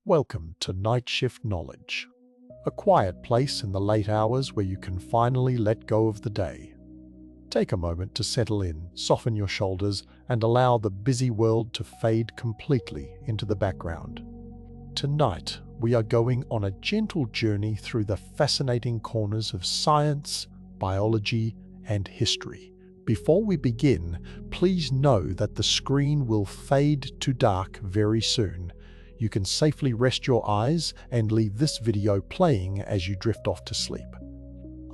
Welcome to Night Shift Knowledge, a quiet place in the late hours where you can finally let go of the day. Take a moment to settle in, soften your shoulders, and allow the busy world to fade completely into the background. Tonight, we are going on a gentle journey through the fascinating corners of science, biology, and history. Before we begin, please know that the screen will fade to dark very soon. You can safely rest your eyes and leave this video playing as you drift off to sleep.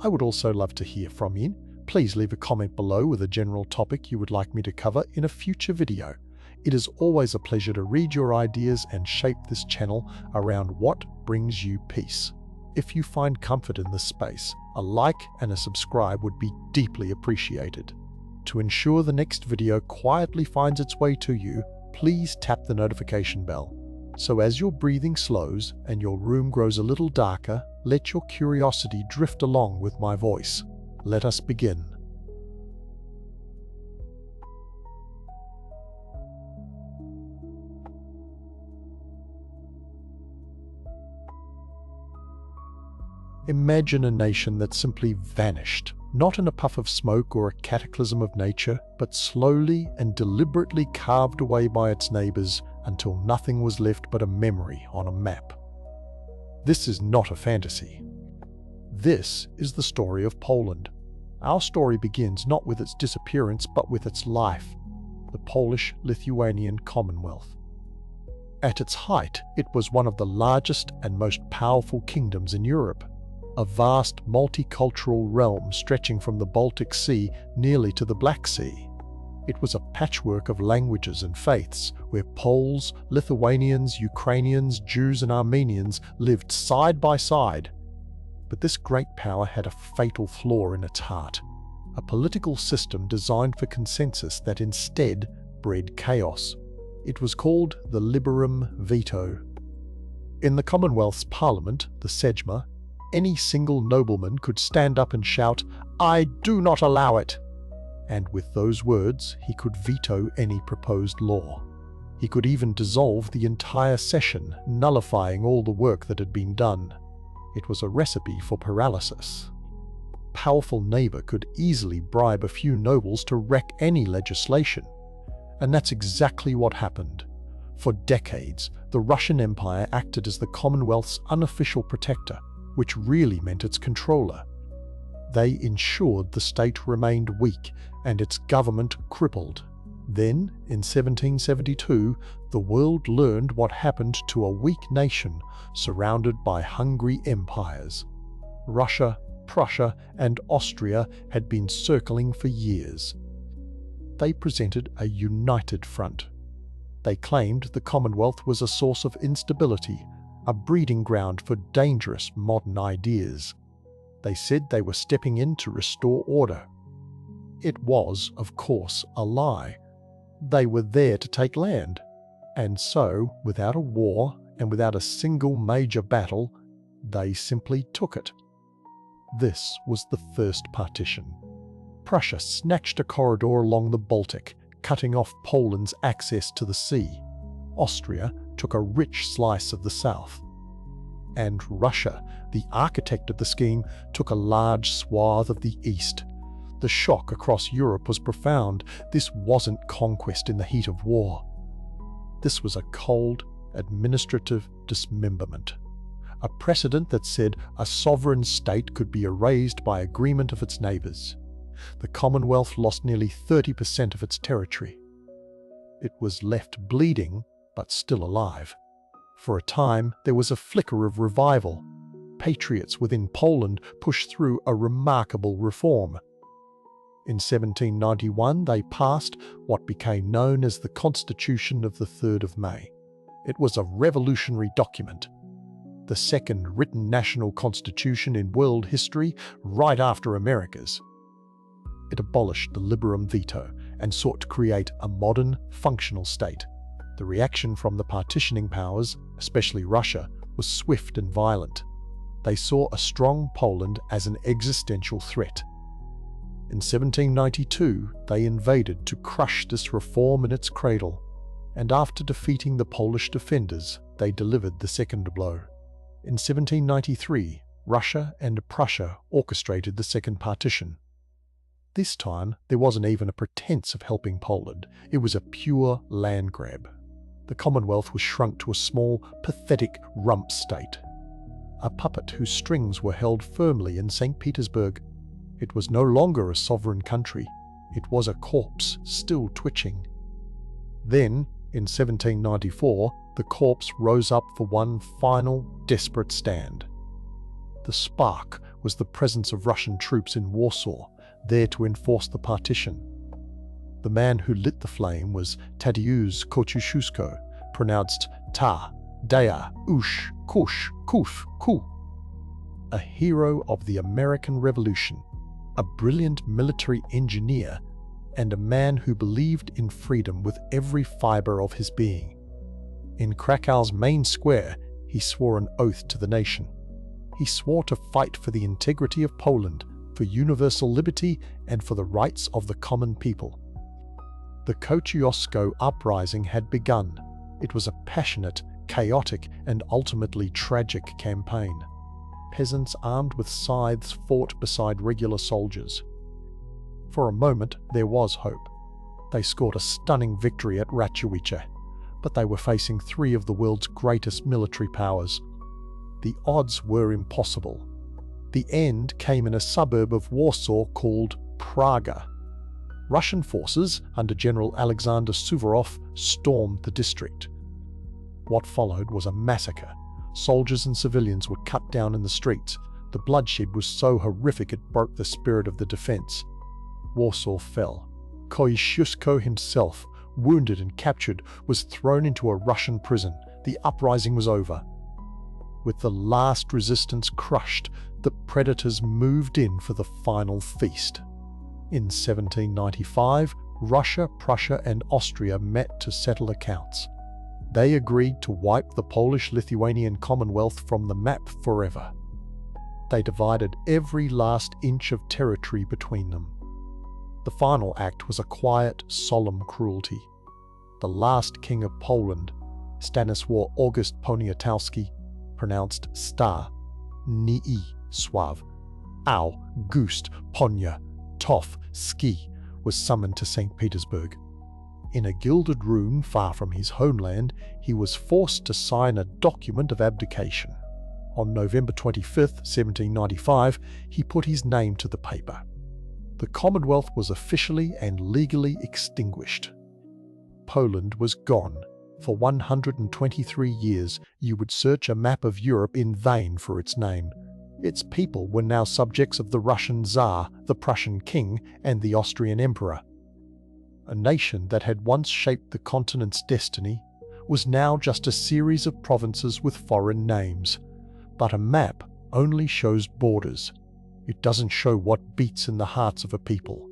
I would also love to hear from you. Please leave a comment below with a general topic you would like me to cover in a future video. It is always a pleasure to read your ideas and shape this channel around what brings you peace. If you find comfort in this space, a like and a subscribe would be deeply appreciated. To ensure the next video quietly finds its way to you, please tap the notification bell. So as your breathing slows and your room grows a little darker, let your curiosity drift along with my voice. Let us begin. Imagine a nation that simply vanished, not in a puff of smoke or a cataclysm of nature, but slowly and deliberately carved away by its neighbors until nothing was left but a memory on a map. This is not a fantasy. This is the story of Poland. Our story begins not with its disappearance but with its life, the Polish-Lithuanian Commonwealth. At its height, it was one of the largest and most powerful kingdoms in Europe, a vast multicultural realm stretching from the Baltic Sea nearly to the Black Sea. It was a patchwork of languages and faiths where Poles, Lithuanians, Ukrainians, Jews and Armenians lived side by side. But this great power had a fatal flaw in its heart, a political system designed for consensus that instead bred chaos. It was called the Liberum Veto. In the Commonwealth's parliament, the Sejma, any single nobleman could stand up and shout, "I do not allow it!" And with those words, he could veto any proposed law. He could even dissolve the entire session, nullifying all the work that had been done. It was a recipe for paralysis. A powerful neighbor could easily bribe a few nobles to wreck any legislation. And that's exactly what happened. For decades, the Russian Empire acted as the Commonwealth's unofficial protector, which really meant its controller. They ensured the state remained weak and its government crippled. Then, in 1772, the world learned what happened to a weak nation surrounded by hungry empires. Russia, Prussia, and Austria had been circling for years. They presented a united front. They claimed the Commonwealth was a source of instability, a breeding ground for dangerous modern ideas. They said they were stepping in to restore order. It was, of course, a lie. They were there to take land. And so, without a war and without a single major battle, they simply took it. This was the first partition. Prussia snatched a corridor along the Baltic, cutting off Poland's access to the sea. Austria took a rich slice of the south. And Russia, the architect of the scheme, took a large swath of the east. The shock across Europe was profound. This wasn't conquest in the heat of war. This was a cold, administrative dismemberment. A precedent that said a sovereign state could be erased by agreement of its neighbors. The Commonwealth lost nearly 30% of its territory. It was left bleeding, but still alive. For a time, there was a flicker of revival. Patriots within Poland pushed through a remarkable reform. In 1791, they passed what became known as the Constitution of the 3rd of May. It was a revolutionary document, the second written national constitution in world history right after America's. It abolished the Liberum Veto and sought to create a modern, functional state. The reaction from the partitioning powers, especially Russia, was swift and violent. They saw a strong Poland as an existential threat. In 1792, they invaded to crush this reform in its cradle, and after defeating the Polish defenders, they delivered the second blow. In 1793, Russia and Prussia orchestrated the second partition. This time, there wasn't even a pretense of helping Poland. It was a pure land grab. The Commonwealth was shrunk to a small, pathetic rump state. A puppet whose strings were held firmly in St. Petersburg. It was no longer a sovereign country. It was a corpse, still twitching. Then, in 1794, the corpse rose up for one final, desperate stand. The spark was the presence of Russian troops in Warsaw, there to enforce the partition. The man who lit the flame was Tadeusz Kościuszko, pronounced Ta, Dea, Ush, Kush, Kuf, Ku. A hero of the American Revolution, a brilliant military engineer, and a man who believed in freedom with every fiber of his being. In Krakow's main square, he swore an oath to the nation. He swore to fight for the integrity of Poland, for universal liberty, and for the rights of the common people. The Kościuszko uprising had begun. It was a passionate, chaotic, and ultimately tragic campaign. Peasants armed with scythes fought beside regular soldiers. For a moment, there was hope. They scored a stunning victory at Raciwice, but they were facing three of the world's greatest military powers. The odds were impossible. The end came in a suburb of Warsaw called Praga. Russian forces, under General Alexander Suvorov, stormed the district. What followed was a massacre. Soldiers and civilians were cut down in the streets. The bloodshed was so horrific it broke the spirit of the defense. Warsaw fell. Kościuszko himself, wounded and captured, was thrown into a Russian prison. The uprising was over. With the last resistance crushed, the predators moved in for the final feast. In 1795, Russia, Prussia, and Austria met to settle accounts. They agreed to wipe the Polish-Lithuanian Commonwealth from the map forever. They divided every last inch of territory between them. The final act was a quiet, solemn cruelty. The last king of Poland, Stanisław August Poniatowski, pronounced Sta, Nii, Sław, August Ponia, Toff, Ski, was summoned to St. Petersburg. In a gilded room far from his homeland, he was forced to sign a document of abdication. On November 25, 1795, he put his name to the paper. The Commonwealth was officially and legally extinguished. Poland was gone. For 123 years, you would search a map of Europe in vain for its name. Its people were now subjects of the Russian Tsar, the Prussian king, and the Austrian emperor. A nation that had once shaped the continent's destiny was now just a series of provinces with foreign names. But a map only shows borders. It doesn't show what beats in the hearts of a people.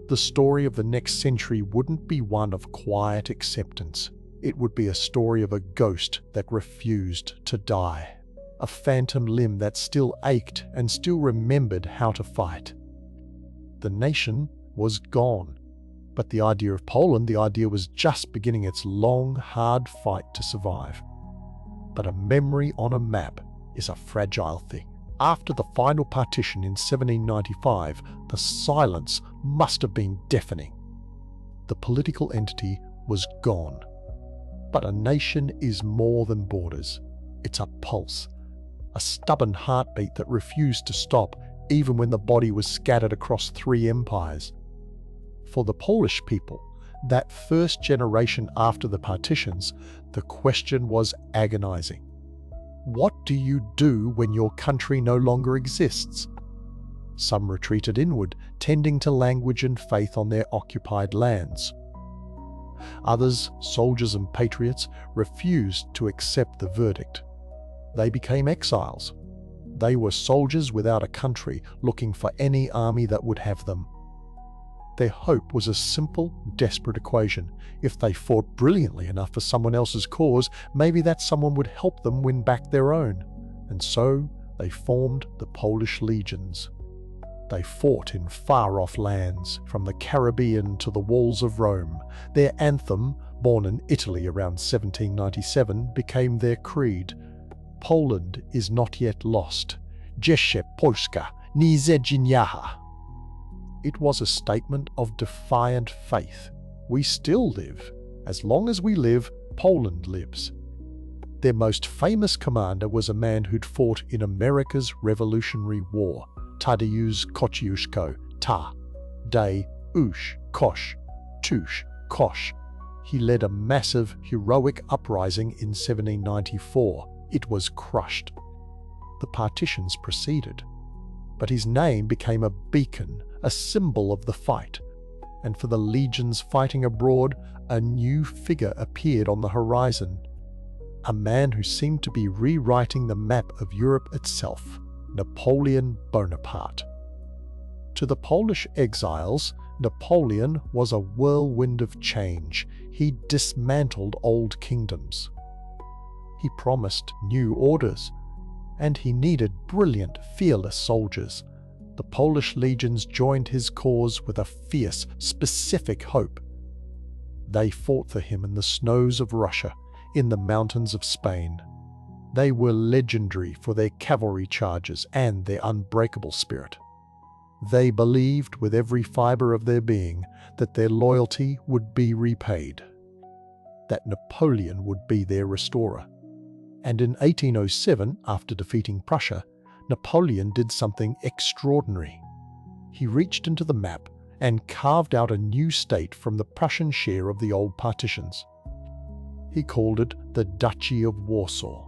The story of the next century wouldn't be one of quiet acceptance. It would be a story of a ghost that refused to die. A phantom limb that still ached and still remembered how to fight. The nation was gone. But the idea of Poland, the idea was just beginning its long, hard fight to survive. But a memory on a map is a fragile thing. After the final partition in 1795, the silence must have been deafening. The political entity was gone. But a nation is more than borders. It's a pulse, a stubborn heartbeat that refused to stop even when the body was scattered across 3 empires. For the Polish people, that first generation after the partitions, the question was agonizing. What do you do when your country no longer exists? Some retreated inward, tending to language and faith on their occupied lands. Others, soldiers and patriots, refused to accept the verdict. They became exiles. They were soldiers without a country, looking for any army that would have them. Their hope was a simple, desperate equation. If they fought brilliantly enough for someone else's cause, maybe that someone would help them win back their own. And so they formed the Polish legions. They fought in far-off lands, from the Caribbean to the walls of Rome. Their anthem, born in Italy around 1797, became their creed. Poland is not yet lost. Jeszcze Polska nie zginęła. It was a statement of defiant faith. We still live. As long as we live, Poland lives. Their most famous commander was a man who'd fought in America's Revolutionary War, Tadeusz Kościuszko, Kosz, Tusz, Kosz. He led a massive, heroic uprising in 1794. It was crushed. The partitions proceeded, but his name became a beacon, a symbol of the fight. And for the legions fighting abroad, a new figure appeared on the horizon. A man who seemed to be rewriting the map of Europe itself, Napoleon Bonaparte. To the Polish exiles, Napoleon was a whirlwind of change. He dismantled old kingdoms. He promised new orders, and he needed brilliant, fearless soldiers. The Polish legions joined his cause with a fierce, specific hope. They fought for him in the snows of Russia, in the mountains of Spain. They were legendary for their cavalry charges and their unbreakable spirit. They believed with every fibre of their being that their loyalty would be repaid, that Napoleon would be their restorer. And in 1807, after defeating Prussia, Napoleon did something extraordinary. He reached into the map and carved out a new state from the Prussian share of the old partitions. He called it the Duchy of Warsaw.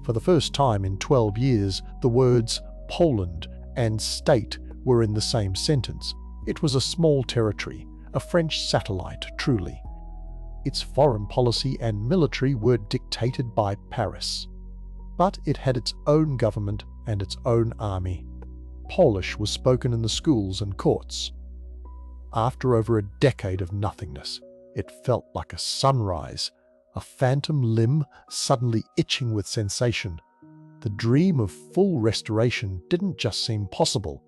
For the first time in 12 years, the words Poland and state were in the same sentence. It was a small territory, a French satellite, truly. Its foreign policy and military were dictated by Paris. But it had its own government and its own army. Polish was spoken in the schools and courts. After over a decade of nothingness, it felt like a sunrise, a phantom limb suddenly itching with sensation. The dream of full restoration didn't just seem possible.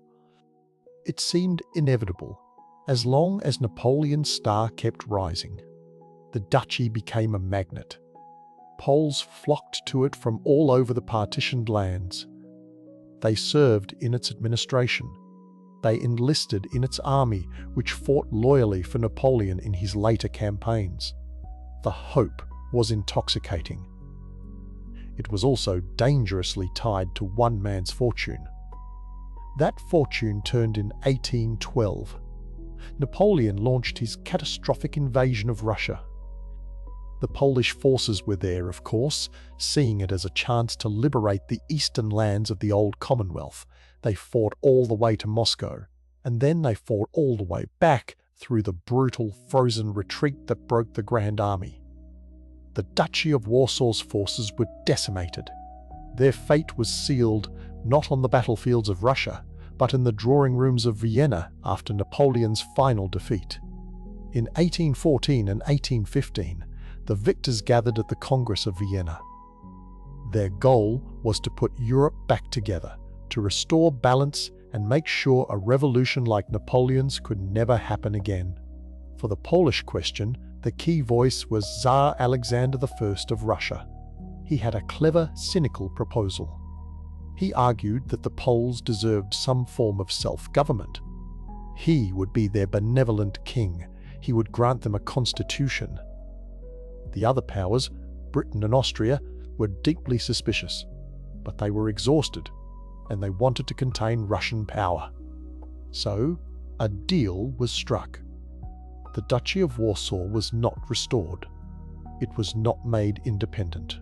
It seemed inevitable. As long as Napoleon's star kept rising, the duchy became a magnet. Poles flocked to it from all over the partitioned lands. They served in its administration. They enlisted in its army, which fought loyally for Napoleon in his later campaigns. The hope was intoxicating. It was also dangerously tied to one man's fortune. That fortune turned in 1812. Napoleon launched his catastrophic invasion of Russia. The Polish forces were there, of course, seeing it as a chance to liberate the eastern lands of the old Commonwealth. They fought all the way to Moscow, and then they fought all the way back through the brutal frozen retreat that broke the Grand Army. The Duchy of Warsaw's forces were decimated. Their fate was sealed not on the battlefields of Russia, but in the drawing rooms of Vienna after Napoleon's final defeat. In 1814 and 1815, the victors gathered at the Congress of Vienna. Their goal was to put Europe back together, to restore balance and make sure a revolution like Napoleon's could never happen again. For the Polish question, the key voice was Tsar Alexander I of Russia. He had a clever, cynical proposal. He argued that the Poles deserved some form of self-government. He would be their benevolent king. He would grant them a constitution. The other powers, Britain and Austria, were deeply suspicious, but they were exhausted, and they wanted to contain Russian power. So, a deal was struck. The Duchy of Warsaw was not restored. It was not made independent.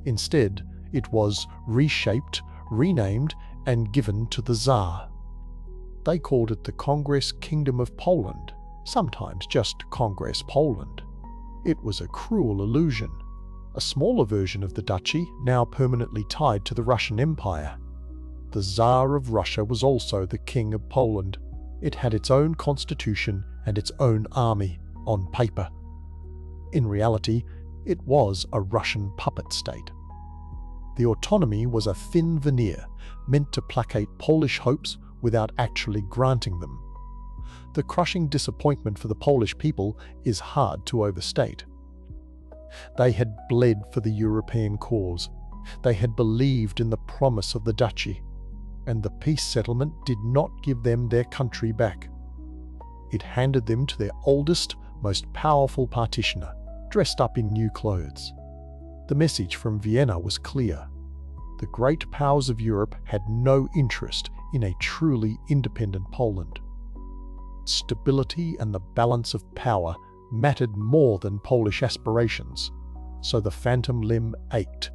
Instead, it was reshaped, renamed, and given to the Tsar. They called it the Congress Kingdom of Poland, sometimes just Congress Poland. It was a cruel illusion. A smaller version of the duchy, now permanently tied to the Russian Empire. The Tsar of Russia was also the King of Poland. It had its own constitution and its own army, on paper. In reality, it was a Russian puppet state. The autonomy was a thin veneer, meant to placate Polish hopes without actually granting them. The crushing disappointment for the Polish people is hard to overstate. They had bled for the European cause. They had believed in the promise of the duchy, and the peace settlement did not give them their country back. It handed them to their oldest, most powerful partitioner, dressed up in new clothes. The message from Vienna was clear. The great powers of Europe had no interest in a truly independent Poland. Stability and the balance of power mattered more than Polish aspirations, so the phantom limb ached.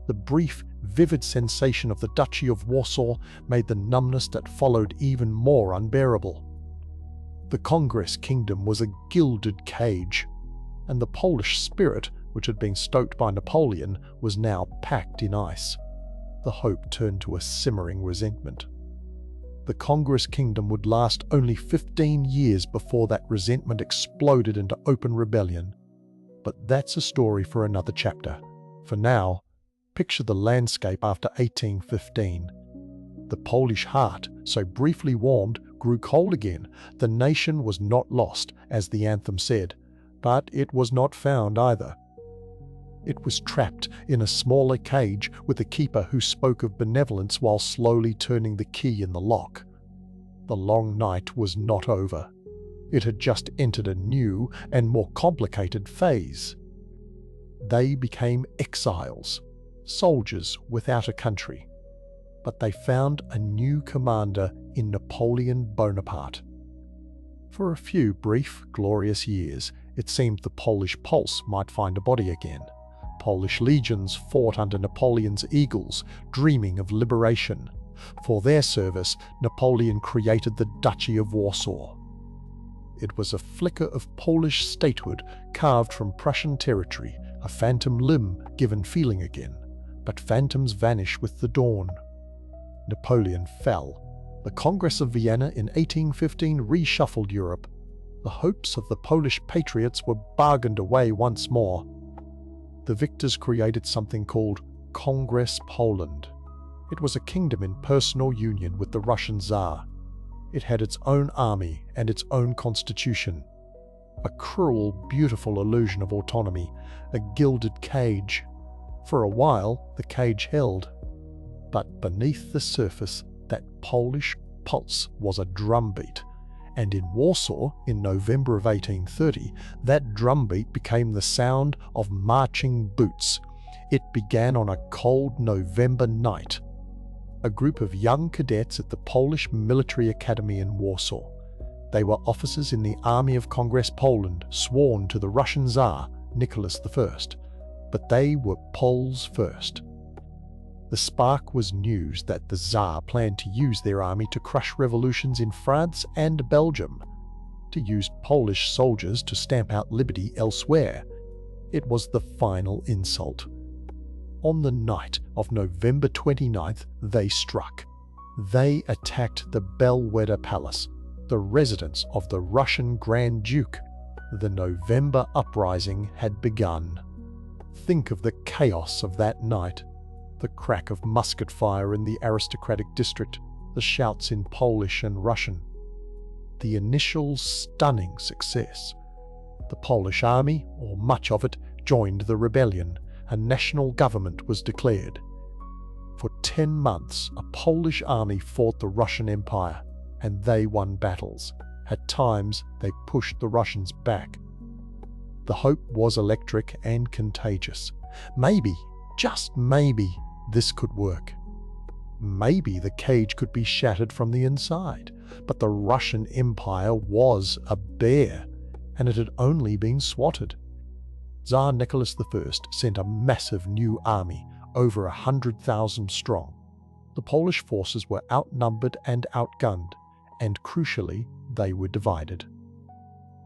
The brief, vivid sensation of the Duchy of Warsaw made the numbness that followed even more unbearable. The Congress Kingdom was a gilded cage, and the Polish spirit, which had been stoked by Napoleon, was now packed in ice. The hope turned to a simmering resentment. The Congress Kingdom would last only 15 years before that resentment exploded into open rebellion. But that's a story for another chapter. For now, picture the landscape after 1815. The Polish heart, so briefly warmed, grew cold again. The nation was not lost, as the anthem said, but it was not found either. It was trapped in a smaller cage with a keeper who spoke of benevolence while slowly turning the key in the lock. The long night was not over. It had just entered a new and more complicated phase. They became exiles, soldiers without a country. But they found a new commander in Napoleon Bonaparte. For a few brief, glorious years, it seemed the Polish pulse might find a body again. Polish legions fought under Napoleon's eagles, dreaming of liberation. For their service, Napoleon created the Duchy of Warsaw. It was a flicker of Polish statehood carved from Prussian territory, a phantom limb given feeling again. But phantoms vanish with the dawn. Napoleon fell. The Congress of Vienna in 1815 reshuffled Europe. The hopes of the Polish patriots were bargained away once more. The victors created something called Congress Poland. It was a kingdom in personal union with the Russian Tsar. It had its own army and its own constitution. A cruel, beautiful illusion of autonomy, a gilded cage. For a while, the cage held. But beneath the surface, that Polish pulse was a drumbeat. And in Warsaw, in November of 1830, that drumbeat became the sound of marching boots. It began on a cold November night. A group of young cadets at the Polish Military Academy in Warsaw. They were officers in the Army of Congress Poland, sworn to the Russian Tsar, Nicholas I. But they were Poles first. The spark was news that the Tsar planned to use their army to crush revolutions in France and Belgium, to use Polish soldiers to stamp out liberty elsewhere. It was the final insult. On the night of November 29th, they struck. They attacked the Belvedere Palace, the residence of the Russian Grand Duke. The November uprising had begun. Think of the chaos of that night. The crack of musket fire in the aristocratic district, the shouts in Polish and Russian. The initial stunning success. The Polish army, or much of it, joined the rebellion. A national government was declared. For 10 months, a Polish army fought the Russian Empire, and they won battles. At times, they pushed the Russians back. The hope was electric and contagious. Maybe, just maybe, this could work. Maybe the cage could be shattered from the inside, but the Russian Empire was a bear, and it had only been swatted. Tsar Nicholas I sent a massive new army, over 100,000 strong. The Polish forces were outnumbered and outgunned, and crucially, they were divided.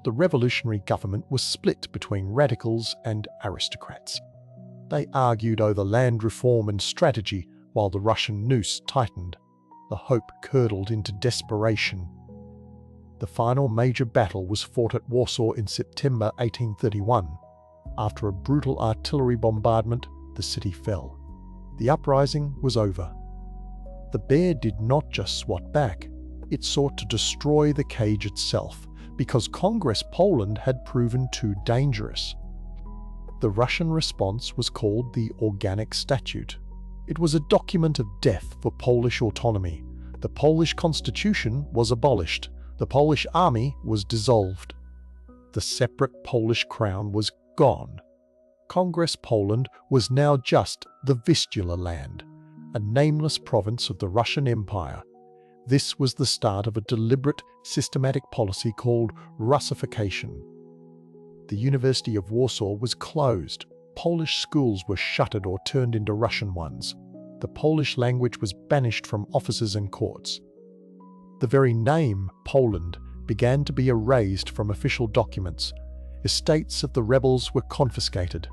The revolutionary government was split between radicals and aristocrats. They argued over land reform and strategy while the Russian noose tightened. The hope curdled into desperation. The final major battle was fought at Warsaw in September 1831. After a brutal artillery bombardment, the city fell. The uprising was over. The bear did not just swat back. It sought to destroy the cage itself, because Congress Poland had proven too dangerous. The Russian response was called the Organic Statute. It was a document of death for Polish autonomy. The Polish constitution was abolished. The Polish army was dissolved. The separate Polish crown was gone. Congress Poland was now just the Vistula land, a nameless province of the Russian Empire. This was the start of a deliberate, systematic policy called Russification. The University of Warsaw was closed. Polish schools were shuttered or turned into Russian ones. The Polish language was banished from offices and courts. The very name Poland began to be erased from official documents. Estates of the rebels were confiscated.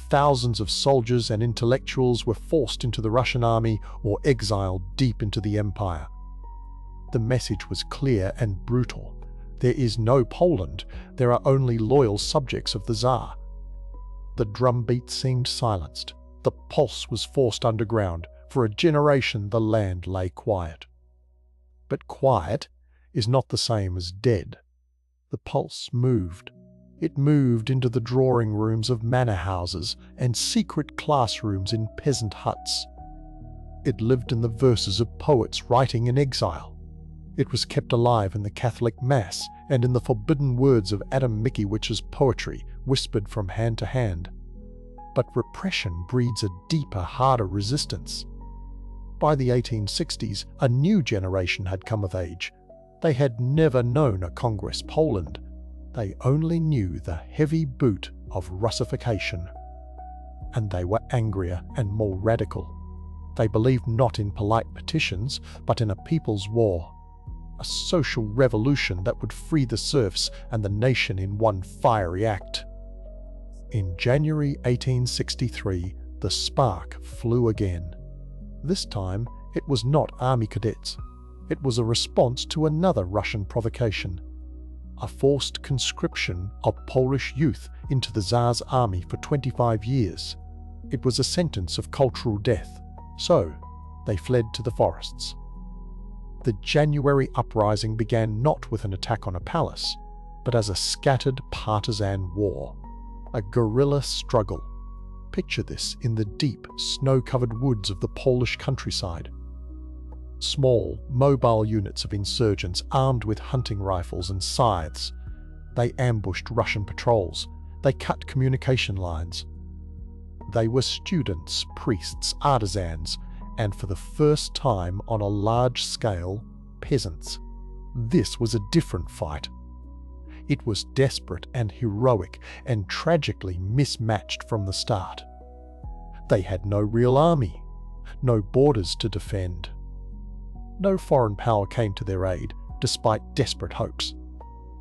Thousands of soldiers and intellectuals were forced into the Russian army or exiled deep into the empire. The message was clear and brutal. There is no Poland. There are only loyal subjects of the Tsar. The drumbeat seemed silenced. The pulse was forced underground. For a generation, the land lay quiet. But quiet is not the same as dead. The pulse moved. It moved into the drawing rooms of manor houses and secret classrooms in peasant huts. It lived in the verses of poets writing in exile. It was kept alive in the Catholic Mass and in the forbidden words of Adam Mickiewicz's poetry, whispered from hand to hand. But repression breeds a deeper, harder resistance. By the 1860s, a new generation had come of age. They had never known a Congress Poland. They only knew the heavy boot of Russification. And they were angrier and more radical. They believed not in polite petitions, but in a people's war. A social revolution that would free the serfs and the nation in one fiery act. In January 1863, the spark flew again. This time, it was not army cadets. It was a response to another Russian provocation. A forced conscription of Polish youth into the Tsar's army for 25 years. It was a sentence of cultural death. So, they fled to the forests. The January uprising began not with an attack on a palace, but as a scattered partisan war. A guerrilla struggle. Picture this in the deep, snow-covered woods of the Polish countryside. Small, mobile units of insurgents armed with hunting rifles and scythes. They ambushed Russian patrols. They cut communication lines. They were students, priests, artisans, and for the first time on a large scale, peasants. This was a different fight. It was desperate and heroic and tragically mismatched from the start. They had no real army, no borders to defend. No foreign power came to their aid, despite desperate hopes.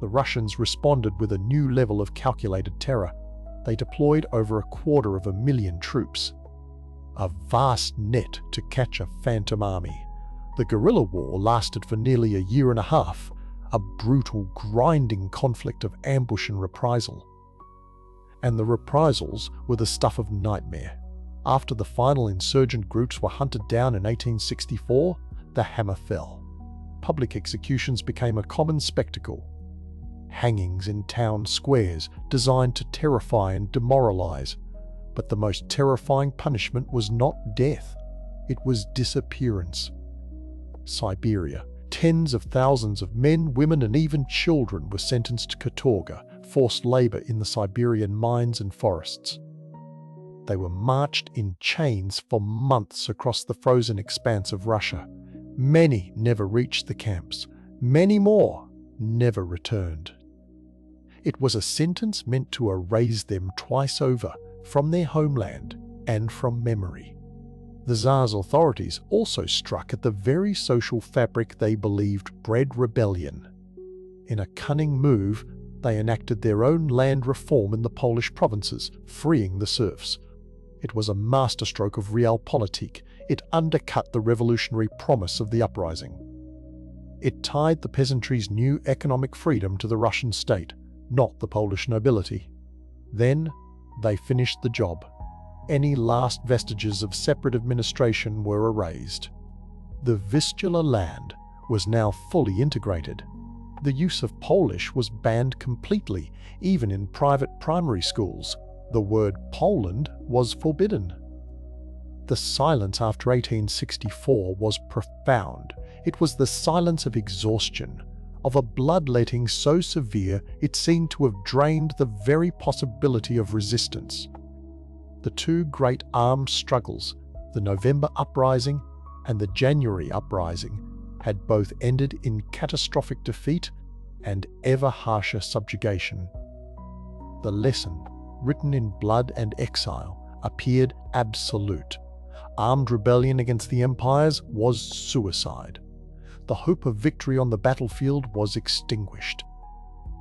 The Russians responded with a new level of calculated terror. They deployed over 250,000 troops. A vast net to catch a phantom army. The guerrilla war lasted for nearly a year and a half, a brutal, grinding conflict of ambush and reprisal. And the reprisals were the stuff of nightmare. After the final insurgent groups were hunted down in 1864, the hammer fell. Public executions became a common spectacle. Hangings in town squares designed to terrify and demoralize. But the most terrifying punishment was not death. It was disappearance. Siberia. Tens of thousands of men, women, and even children were sentenced to katorga, forced labor in the Siberian mines and forests. They were marched in chains for months across the frozen expanse of Russia. Many never reached the camps. Many more never returned. It was a sentence meant to erase them twice over, from their homeland and from memory. The Tsar's authorities also struck at the very social fabric they believed bred rebellion. In a cunning move, they enacted their own land reform in the Polish provinces, freeing the serfs. It was a masterstroke of realpolitik. It undercut the revolutionary promise of the uprising. It tied the peasantry's new economic freedom to the Russian state, not the Polish nobility. Then, they finished the job. Any last vestiges of separate administration were erased. The Vistula land was now fully integrated. The use of Polish was banned completely, even in private primary schools. The word Poland was forbidden. The silence after 1864 was profound. It was the silence of exhaustion, of a bloodletting so severe it seemed to have drained the very possibility of resistance. The two great armed struggles, the November Uprising and the January Uprising, had both ended in catastrophic defeat and ever harsher subjugation. The lesson, written in blood and exile, appeared absolute. Armed rebellion against the empires was suicide. The hope of victory on the battlefield was extinguished.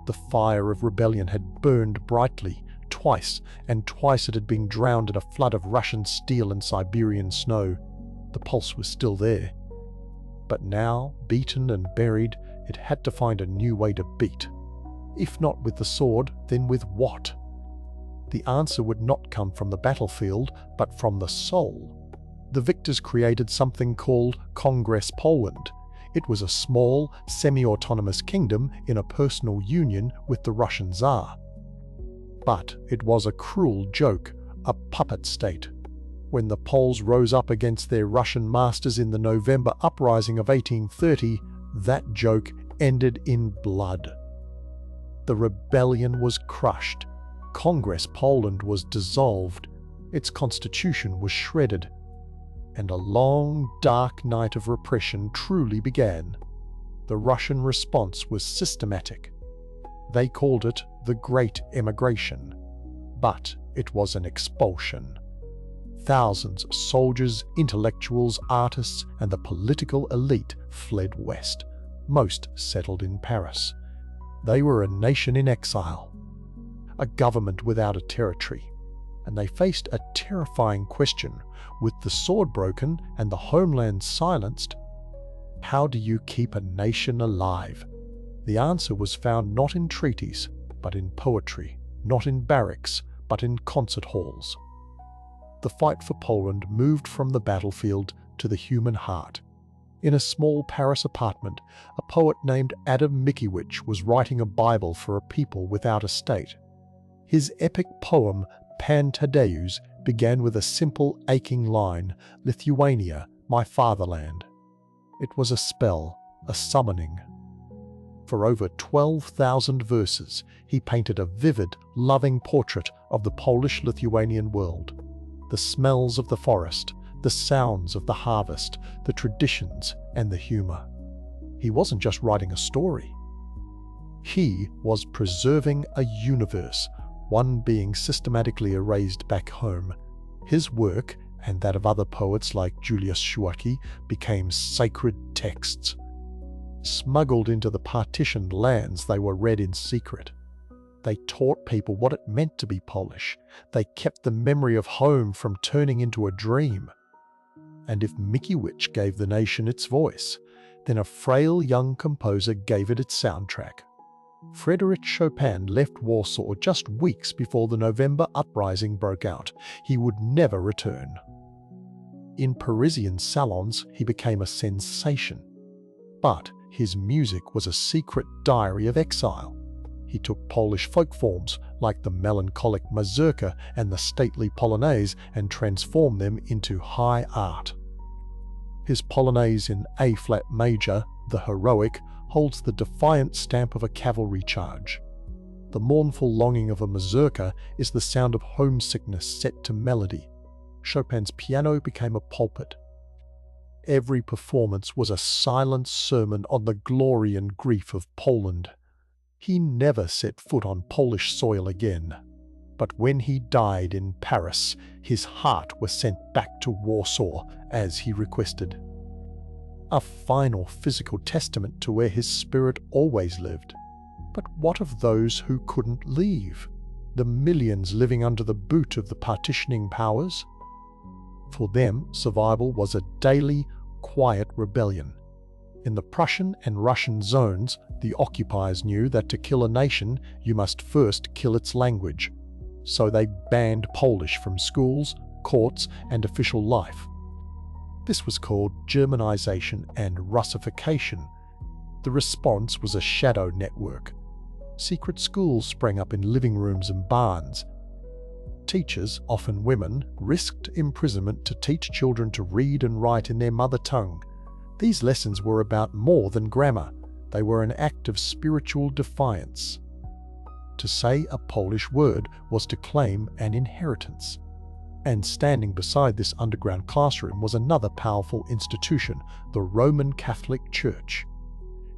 The fire of rebellion had burned brightly, twice, and twice it had been drowned in a flood of Russian steel and Siberian snow. The pulse was still there. But now, beaten and buried, it had to find a new way to beat. If not with the sword, then with what? The answer would not come from the battlefield, but from the soul. The victors created something called Congress Poland. It was a small, semi-autonomous kingdom in a personal union with the Russian Tsar. But it was a cruel joke, a puppet state. When the Poles rose up against their Russian masters in the November Uprising of 1830, that joke ended in blood. The rebellion was crushed. Congress Poland was dissolved. Its constitution was shredded. And a long, dark night of repression truly began. The Russian response was systematic. They called it the Great Emigration. But it was an expulsion. Thousands of soldiers, intellectuals, artists, and the political elite fled west. Most settled in Paris. They were a nation in exile, a government without a territory, and they faced a terrifying question. With the sword broken and the homeland silenced, how do you keep a nation alive? The answer was found not in treaties, but in poetry, not in barracks, but in concert halls. The fight for Poland moved from the battlefield to the human heart. In a small Paris apartment, a poet named Adam Mickiewicz was writing a Bible for a people without a state. His epic poem, Pan Tadeusz, began with a simple, aching line, "Lithuania, my fatherland." It was a spell, a summoning. For over 12,000 verses, he painted a vivid, loving portrait of the Polish-Lithuanian world. The smells of the forest, the sounds of the harvest, the traditions and the humor. He wasn't just writing a story. He was preserving a universe, one being systematically erased back home. His work, and that of other poets like Julius Szewski, became sacred texts. Smuggled into the partitioned lands, they were read in secret. They taught people what it meant to be Polish. They kept the memory of home from turning into a dream. And if Mickiewicz gave the nation its voice, then a frail young composer gave it its soundtrack. Frédéric Chopin left Warsaw just weeks before the November Uprising broke out. He would never return. In Parisian salons, he became a sensation. But his music was a secret diary of exile. He took Polish folk forms like the melancholic mazurka and the stately polonaise and transformed them into high art. His polonaise in A-flat major, the heroic, holds the defiant stamp of a cavalry charge. The mournful longing of a mazurka is the sound of homesickness set to melody. Chopin's piano became a pulpit. Every performance was a silent sermon on the glory and grief of Poland. He never set foot on Polish soil again. But when he died in Paris, his heart was sent back to Warsaw, as he requested. A final physical testament to where his spirit always lived. But what of those who couldn't leave? The millions living under the boot of the partitioning powers? For them, survival was a daily, quiet rebellion. In the Prussian and Russian zones, the occupiers knew that to kill a nation, you must first kill its language. So they banned Polish from schools, courts, and official life. This was called Germanization and Russification. The response was a shadow network. Secret schools sprang up in living rooms and barns. Teachers, often women, risked imprisonment to teach children to read and write in their mother tongue. These lessons were about more than grammar. They were an act of spiritual defiance. To say a Polish word was to claim an inheritance. And standing beside this underground classroom was another powerful institution, the Roman Catholic Church.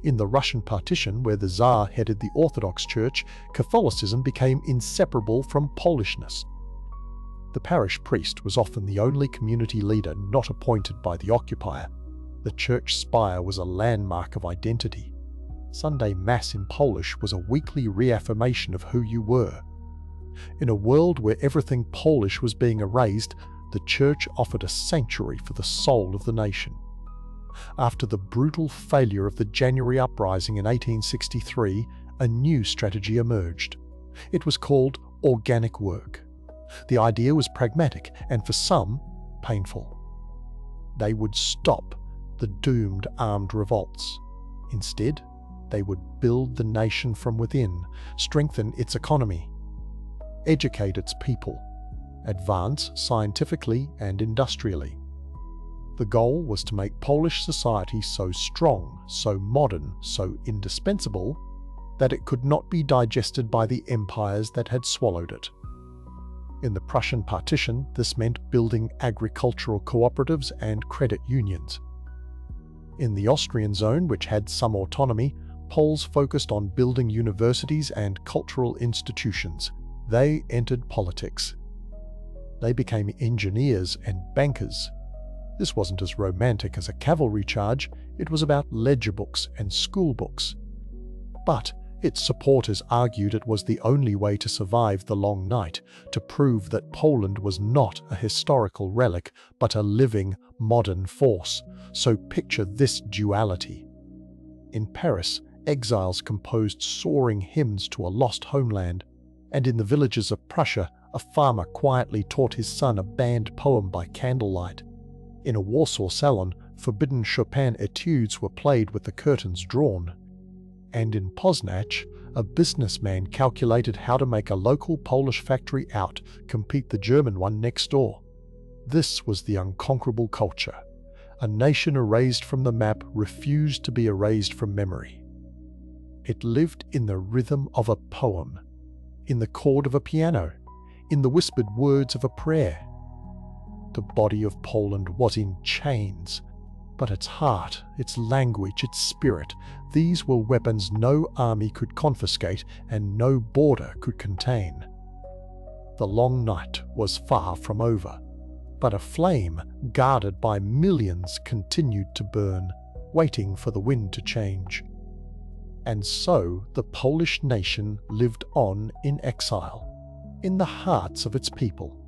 In the Russian partition, where the Tsar headed the Orthodox Church, Catholicism became inseparable from Polishness. The parish priest was often the only community leader not appointed by the occupier. The church spire was a landmark of identity. Sunday Mass in Polish was a weekly reaffirmation of who you were. In a world where everything Polish was being erased, the church offered a sanctuary for the soul of the nation. After the brutal failure of the January Uprising in 1863, a new strategy emerged. It was called organic work. The idea was pragmatic and, for some, painful. They would stop the doomed armed revolts. Instead, they would build the nation from within, strengthen its economy, educate its people, advance scientifically and industrially. The goal was to make Polish society so strong, so modern, so indispensable, that it could not be digested by the empires that had swallowed it. In the Prussian partition, this meant building agricultural cooperatives and credit unions. In the Austrian zone, which had some autonomy, Poles focused on building universities and cultural institutions. They entered politics. They became engineers and bankers. This wasn't as romantic as a cavalry charge, it was about ledger books and school books. But its supporters argued it was the only way to survive the long night, to prove that Poland was not a historical relic, but a living, modern force. So picture this duality. In Paris, exiles composed soaring hymns to a lost homeland, and in the villages of Prussia, a farmer quietly taught his son a banned poem by candlelight. In a Warsaw salon, forbidden Chopin etudes were played with the curtains drawn. And in Poznań, a businessman calculated how to make a local Polish factory out-compete the German one next door. This was the unconquerable culture. A nation erased from the map refused to be erased from memory. It lived in the rhythm of a poem, in the chord of a piano, in the whispered words of a prayer. The body of Poland was in chains, but its heart, its language, its spirit, these were weapons no army could confiscate and no border could contain. The long night was far from over, but a flame guarded by millions continued to burn, waiting for the wind to change. And so the Polish nation lived on in exile, in the hearts of its people,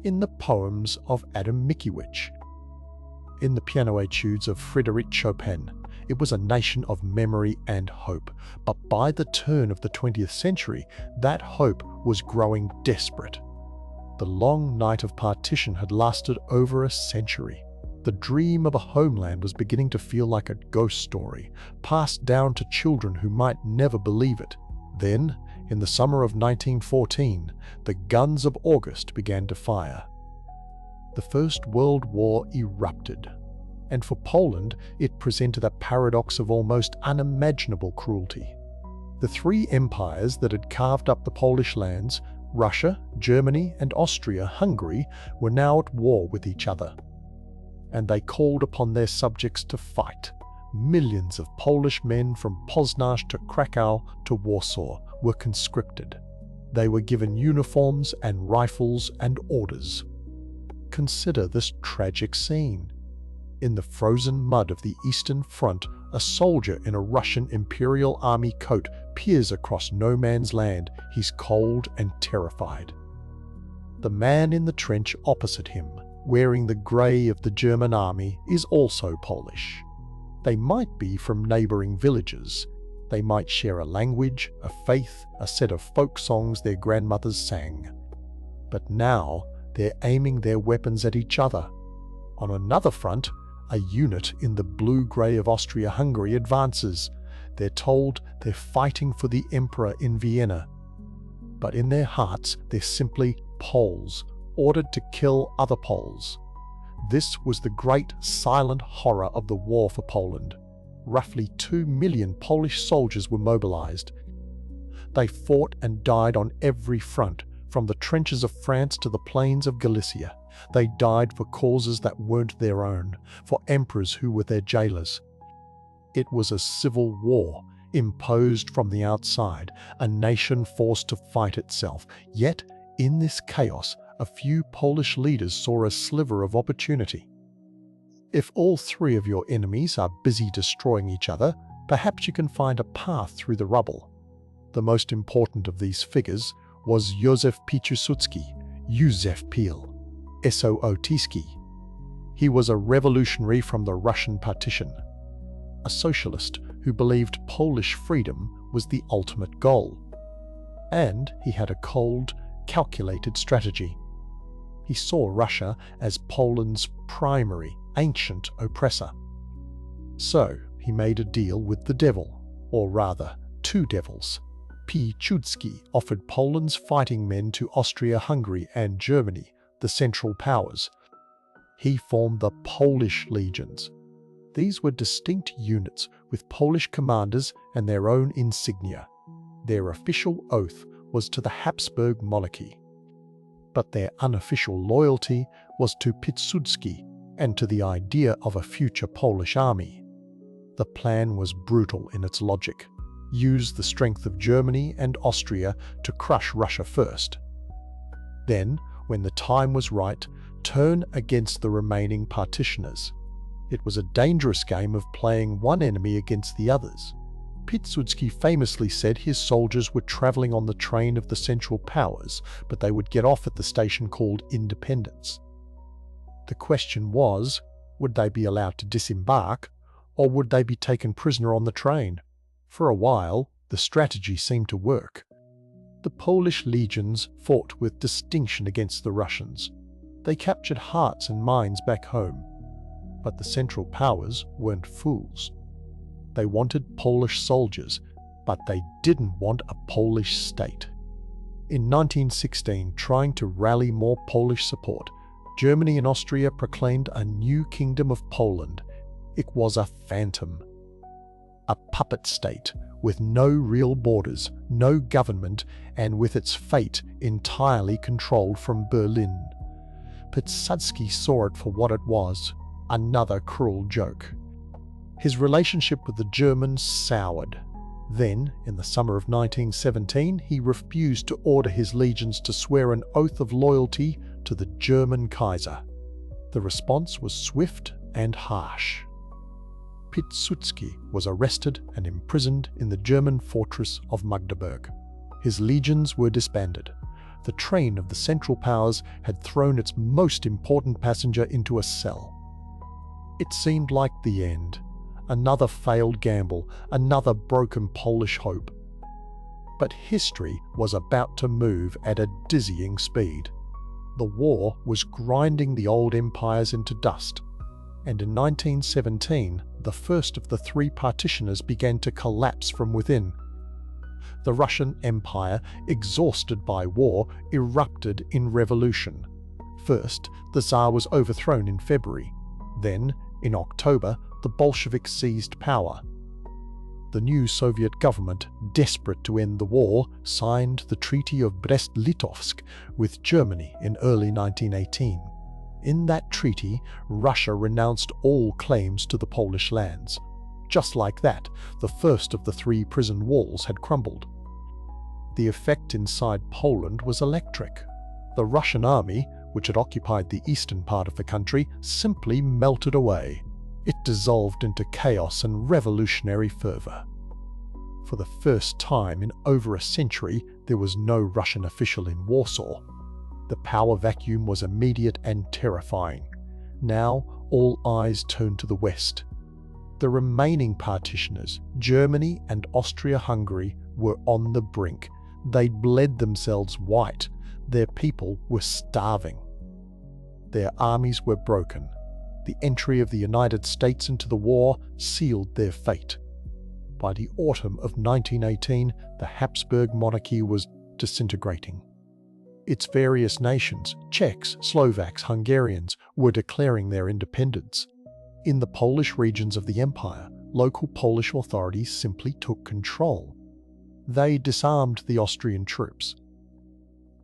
in the poems of Adam Mickiewicz, in the piano etudes of Frédéric Chopin. It was a nation of memory and hope, but by the turn of the 20th century, that hope was growing desperate. The long night of partition had lasted over a century. The dream of a homeland was beginning to feel like a ghost story, passed down to children who might never believe it. Then, in the summer of 1914, the guns of August began to fire. The First World War erupted, and for Poland it presented a paradox of almost unimaginable cruelty. The three empires that had carved up the Polish lands, Russia, Germany, and Austria-Hungary, were now at war with each other. And they called upon their subjects to fight. Millions of Polish men from Poznań to Krakow to Warsaw were conscripted. They were given uniforms and rifles and orders. Consider this tragic scene. In the frozen mud of the Eastern Front, a soldier in a Russian Imperial Army coat peers across no man's land. He's cold and terrified. The man in the trench opposite him, wearing the grey of the German army, is also Polish. They might be from neighbouring villages. They might share a language, a faith, a set of folk songs their grandmothers sang. But now they're aiming their weapons at each other. On another front, a unit in the blue-grey of Austria-Hungary advances. They're told they're fighting for the Emperor in Vienna. But in their hearts, they're simply Poles, ordered to kill other Poles. This was the great silent horror of the war for Poland. Roughly 2 million Polish soldiers were mobilized. They fought and died on every front, from the trenches of France to the plains of Galicia. They died for causes that weren't their own, for emperors who were their jailers. It was a civil war, imposed from the outside, a nation forced to fight itself. Yet, in this chaos, a few Polish leaders saw a sliver of opportunity. If all three of your enemies are busy destroying each other, perhaps you can find a path through the rubble. The most important of these figures was Józef Piłsudski, Józef Pil, Sootski. He was a revolutionary from the Russian partition, a socialist who believed Polish freedom was the ultimate goal. And he had a cold, calculated strategy. He saw Russia as Poland's primary, ancient oppressor. So he made a deal with the devil, or rather, two devils. Piłsudski offered Poland's fighting men to Austria-Hungary and Germany, the Central Powers. He formed the Polish legions. These were distinct units with Polish commanders and their own insignia. Their official oath was to the Habsburg monarchy. But their unofficial loyalty was to Piłsudski and to the idea of a future Polish army. The plan was brutal in its logic. Use the strength of Germany and Austria to crush Russia first. Then, when the time was right, turn against the remaining partitioners. It was a dangerous game of playing one enemy against the others. Piłsudski famously said his soldiers were traveling on the train of the Central Powers, but they would get off at the station called Independence. The question was, would they be allowed to disembark, or would they be taken prisoner on the train? For a while, the strategy seemed to work. The Polish legions fought with distinction against the Russians. They captured hearts and minds back home. But the Central Powers weren't fools. They wanted Polish soldiers, but they didn't want a Polish state. In 1916, trying to rally more Polish support, Germany and Austria proclaimed a new kingdom of Poland. It was a phantom. A puppet state with no real borders, no government, and with its fate entirely controlled from Berlin. Piłsudski saw it for what it was, another cruel joke. His relationship with the Germans soured. Then, in the summer of 1917, he refused to order his legions to swear an oath of loyalty to the German Kaiser. The response was swift and harsh. Piłsudski was arrested and imprisoned in the German fortress of Magdeburg. His legions were disbanded. The train of the Central Powers had thrown its most important passenger into a cell. It seemed like the end. Another failed gamble, another broken Polish hope. But history was about to move at a dizzying speed. The war was grinding the old empires into dust, and in 1917, the first of the three partitioners began to collapse from within. The Russian Empire, exhausted by war, erupted in revolution. First, the Tsar was overthrown in February. Then, in October, the Bolsheviks seized power. The new Soviet government, desperate to end the war, signed the Treaty of Brest-Litovsk with Germany in early 1918. In that treaty, Russia renounced all claims to the Polish lands. Just like that, the first of the three prison walls had crumbled. The effect inside Poland was electric. The Russian army, which had occupied the eastern part of the country, simply melted away. It dissolved into chaos and revolutionary fervor. For the first time in over a century, there was no Russian official in Warsaw. The power vacuum was immediate and terrifying. Now, all eyes turned to the west. The remaining partitioners, Germany and Austria-Hungary, were on the brink. They'd bled themselves white. Their people were starving. Their armies were broken. The entry of the United States into the war sealed their fate. By the autumn of 1918, the Habsburg monarchy was disintegrating. Its various nations, Czechs, Slovaks, Hungarians, were declaring their independence. In the Polish regions of the empire, local Polish authorities simply took control. They disarmed the Austrian troops.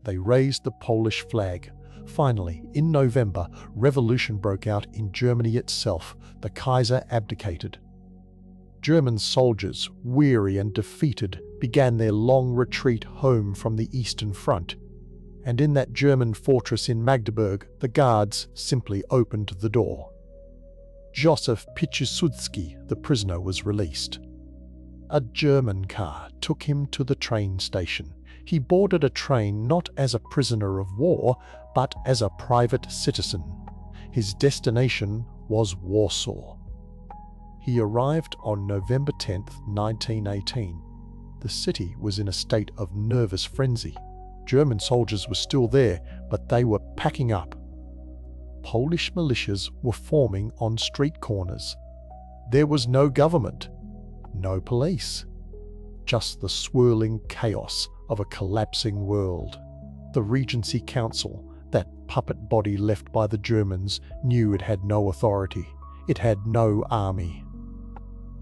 They raised the Polish flag. Finally, in November, revolution broke out in Germany itself. The Kaiser abdicated. German soldiers, weary and defeated, began their long retreat home from the Eastern Front. And in that German fortress in Magdeburg, the guards simply opened the door. Józef Piłsudski, the prisoner, was released. A German car took him to the train station. He boarded a train not as a prisoner of war, but as a private citizen. His destination was Warsaw. He arrived on November 10, 1918. The city was in a state of nervous frenzy. German soldiers were still there, but they were packing up. Polish militias were forming on street corners. There was no government, no police, just the swirling chaos of a collapsing world. The Regency Council, that puppet body left by the Germans, knew it had no authority. It had no army.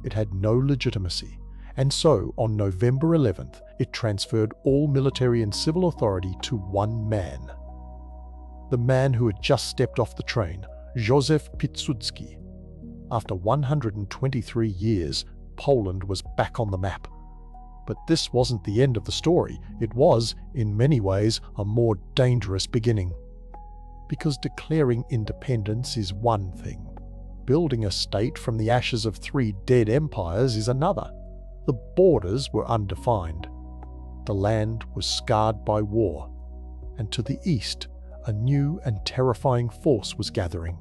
It had no legitimacy. And so, on November 11th, it transferred all military and civil authority to one man. The man who had just stepped off the train, Józef Piłsudski. After 123 years, Poland was back on the map. But this wasn't the end of the story. It was, in many ways, a more dangerous beginning. Because declaring independence is one thing. Building a state from the ashes of 3 dead empires is another. The borders were undefined. The land was scarred by war. And to the east, a new and terrifying force was gathering.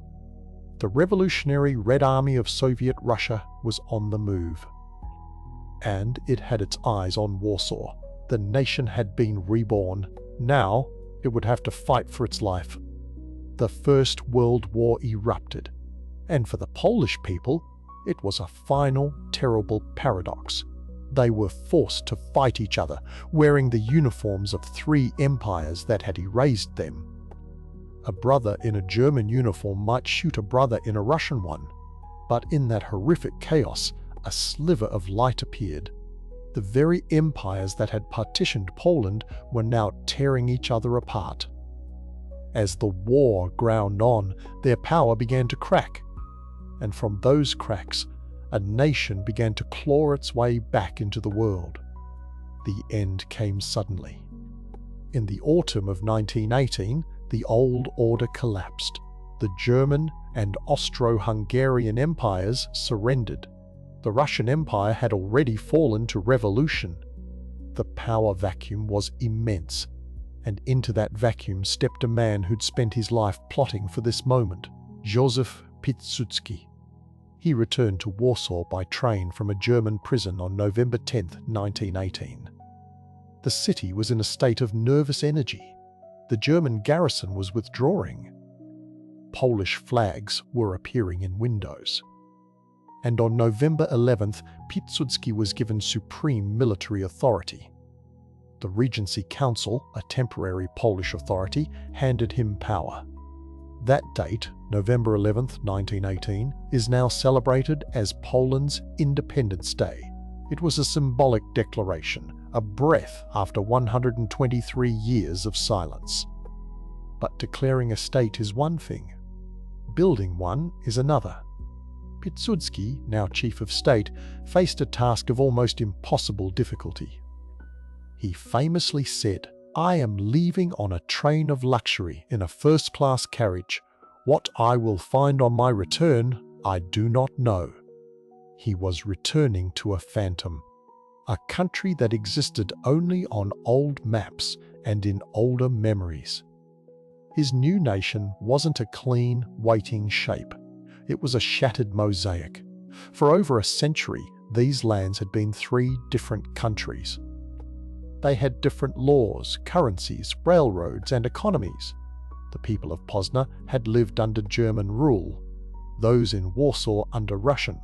The revolutionary Red Army of Soviet Russia was on the move. And it had its eyes on Warsaw. The nation had been reborn. Now it would have to fight for its life. The First World War erupted. And for the Polish people, it was a final, terrible paradox. They were forced to fight each other, wearing the uniforms of 3 empires that had erased them. A brother in a German uniform might shoot a brother in a Russian one. But in that horrific chaos, a sliver of light appeared. The very empires that had partitioned Poland were now tearing each other apart. As the war ground on, their power began to crack. And from those cracks, a nation began to claw its way back into the world. The end came suddenly. In the autumn of 1918, the old order collapsed. The German and Austro-Hungarian empires surrendered. The Russian Empire had already fallen to revolution. The power vacuum was immense, and into that vacuum stepped a man who'd spent his life plotting for this moment, Józef Piłsudski. He returned to Warsaw by train from a German prison on November 10, 1918. The city was in a state of nervous energy. The German garrison was withdrawing. Polish flags were appearing in windows. And on November 11th, Piłsudski was given supreme military authority. The Regency Council, a temporary Polish authority, handed him power. That date, November 11th, 1918, is now celebrated as Poland's Independence Day. It was a symbolic declaration, a breath after 123 years of silence. But declaring a state is one thing. Building one is another. Piłsudski, now chief of state, faced a task of almost impossible difficulty. He famously said, "I am leaving on a train of luxury in a first-class carriage. What I will find on my return, I do not know." He was returning to a phantom, a country that existed only on old maps and in older memories. His new nation wasn't a clean, waiting shape. It was a shattered mosaic. For over a century, these lands had been 3 different countries. They had different laws, currencies, railroads, and economies. The people of Poznan had lived under German rule, those in Warsaw under Russian,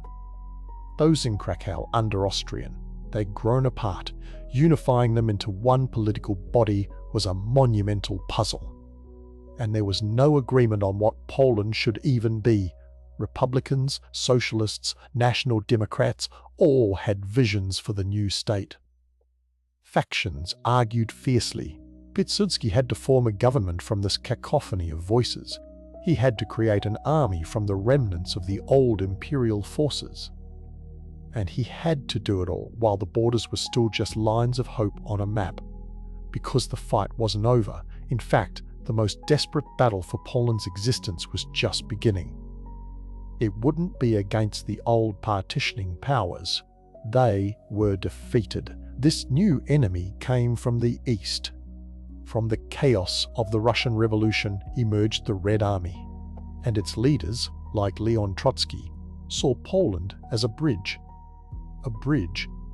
those in Krakow under Austrian. They'd grown apart, unifying them into one political body was a monumental puzzle. And there was no agreement on what Poland should even be. Republicans, socialists, National Democrats all had visions for the new state. Factions argued fiercely. Pilsudski had to form a government from this cacophony of voices. He had to create an army from the remnants of the old imperial forces. And he had to do it all while the borders were still just lines of hope on a map. Because the fight wasn't over. In fact, the most desperate battle for Poland's existence was just beginning. It wouldn't be against the old partitioning powers. They were defeated. This new enemy came from the east. From the chaos of the Russian Revolution emerged the Red Army, and its leaders, like Leon Trotsky, saw Poland as a bridge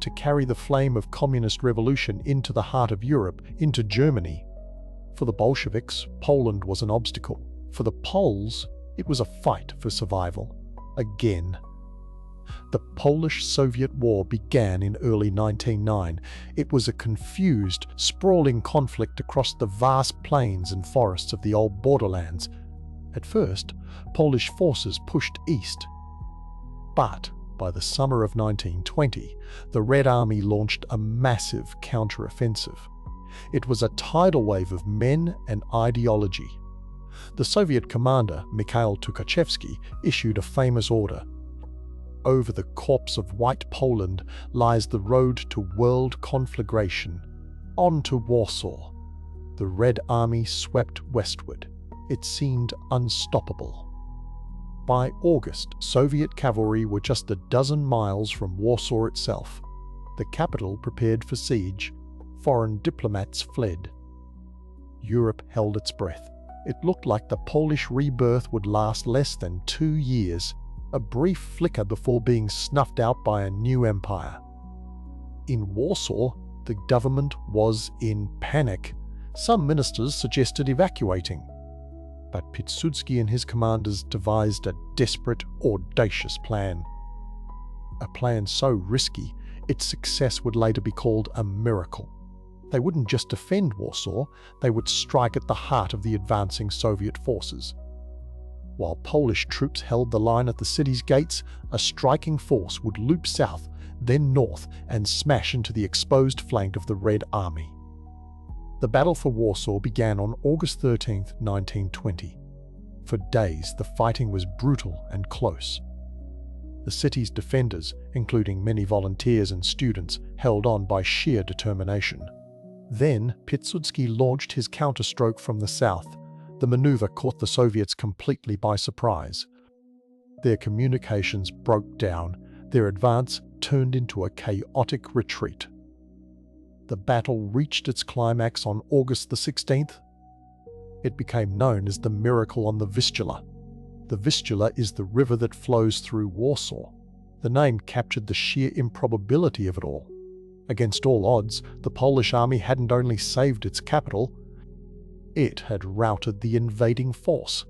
to carry the flame of communist revolution into the heart of Europe, into Germany. For the Bolsheviks, Poland was an obstacle. For the Poles, it was a fight for survival. Again. The Polish-Soviet War began in early 1909. It was a confused, sprawling conflict across the vast plains and forests of the old borderlands. At first, Polish forces pushed east. But by the summer of 1920, the Red Army launched a massive counter-offensive. It was a tidal wave of men and ideology. The Soviet commander, Mikhail Tukhachevsky, issued a famous order. Over the corpse of white Poland lies the road to world conflagration. On to Warsaw. The Red Army swept westward. It seemed unstoppable. By August, Soviet cavalry were just a dozen miles from Warsaw itself. The capital prepared for siege. Foreign diplomats fled. Europe held its breath. It looked like the Polish rebirth would last less than 2 years, a brief flicker before being snuffed out by a new empire. In Warsaw, the government was in panic. Some ministers suggested evacuating. But Pilsudski and his commanders devised a desperate, audacious plan. A plan so risky, its success would later be called a miracle. They wouldn't just defend Warsaw, they would strike at the heart of the advancing Soviet forces. While Polish troops held the line at the city's gates, a striking force would loop south, then north, and smash into the exposed flank of the Red Army. The battle for Warsaw began on August 13, 1920. For days, the fighting was brutal and close. The city's defenders, including many volunteers and students, held on by sheer determination. Then, Pilsudski launched his counterstroke from the south. The maneuver caught the Soviets completely by surprise. Their communications broke down. Their advance turned into a chaotic retreat. The battle reached its climax on August the 16th. It became known as the Miracle on the Vistula. The Vistula is the river that flows through Warsaw. The name captured the sheer improbability of it all. Against all odds, the Polish army hadn't only saved its capital, it had routed the invading force.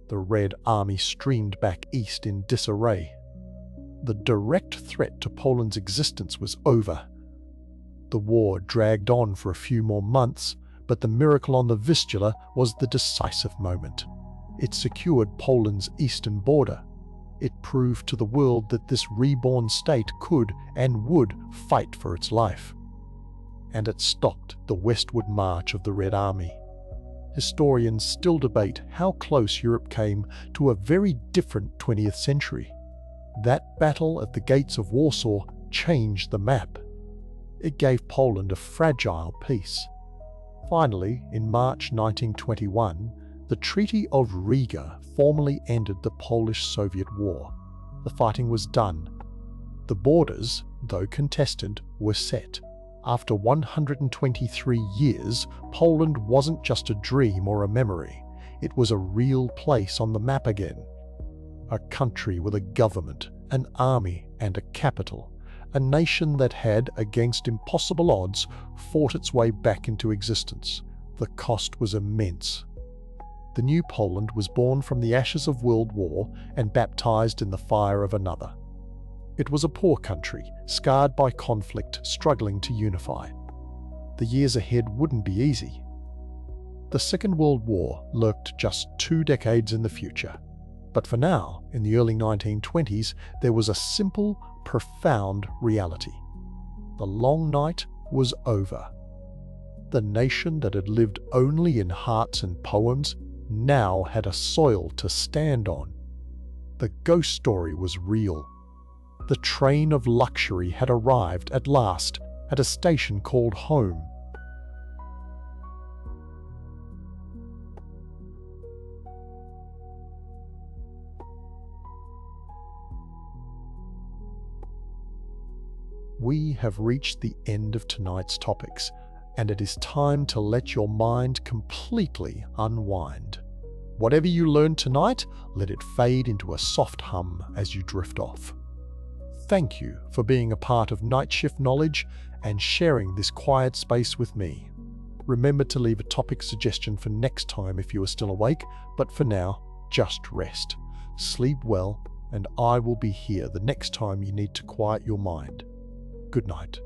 The Red Army streamed back east in disarray. The direct threat to Poland's existence was over. The war dragged on for a few more months, but the Miracle on the Vistula was the decisive moment. It secured Poland's eastern border. It proved to the world that this reborn state could and would fight for its life. And it stopped the westward march of the Red Army. Historians still debate how close Europe came to a very different 20th century. That battle at the gates of Warsaw changed the map. It gave Poland a fragile peace. Finally, in March 1921, the Treaty of Riga formally ended the Polish-Soviet War. The fighting was done. The borders, though contested, were set. After 123 years, Poland wasn't just a dream or a memory. It was a real place on the map again. A country with a government, an army, and a capital. A nation that had, against impossible odds, fought its way back into existence. The cost was immense. The new Poland was born from the ashes of World War and baptized in the fire of another. It was a poor country, scarred by conflict, struggling to unify. The years ahead wouldn't be easy. The Second World War lurked just 2 decades in the future. But for now, in the early 1920s, there was a simple, profound reality. The long night was over. The nation that had lived only in hearts and poems now had a soil to stand on. The ghost story was real. The train of luxury had arrived at last at a station called home. We have reached the end of tonight's topics, and it is time to let your mind completely unwind. Whatever you learned tonight, let it fade into a soft hum as you drift off. Thank you for being a part of Night Shift Knowledge and sharing this quiet space with me. Remember to leave a topic suggestion for next time if you are still awake, but for now, just rest. Sleep well, and I will be here the next time you need to quiet your mind. Good night.